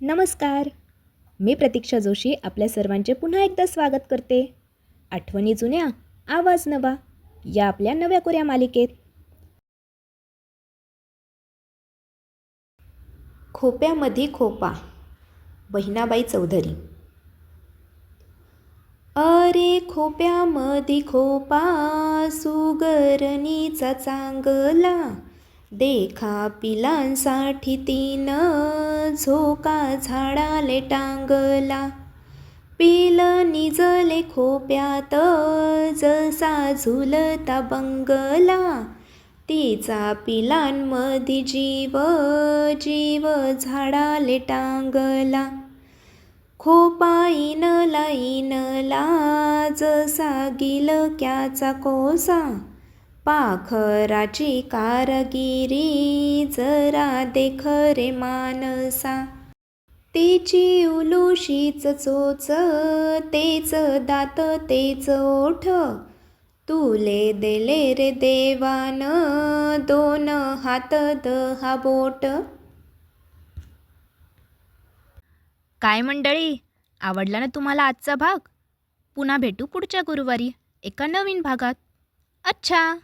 नमस्कार. मी प्रतीक्षा जोशी आपल्या सर्वांचे पुन्हा एकदा स्वागत करते. आठवणी जुन्या, आवाज नवा या आपल्या नव्या कोऱ्या मालिकेत. खोप्यामध्ये खोपा, बहिणाबाई चौधरी. अरे खोप्यामध्ये खोपा, सुगरणीचा चांगला, देखा पिलांसाठी तीन झोका झाडाले टांगला. पिल निजले खोप्यात, जसा झुलता बंगला, तिचा पिलांमध्ये जीव, जीव झाडाले टांगला. खोपा इनला इनला, जसा गिलक्याचा कोसा, पाखराची कारगिरी जरा देख रे मानसा. तेची उलुशीच चोच, तेच दात तेच ओठ, तुले दिले रे देवान, दोन हात 10 बोट. काय मंडळी, आवडला ना तुम्हाला आजचा भाग? पुन्हा भेटू पुढच्या गुरुवारी एका नवीन भागात. अच्छा.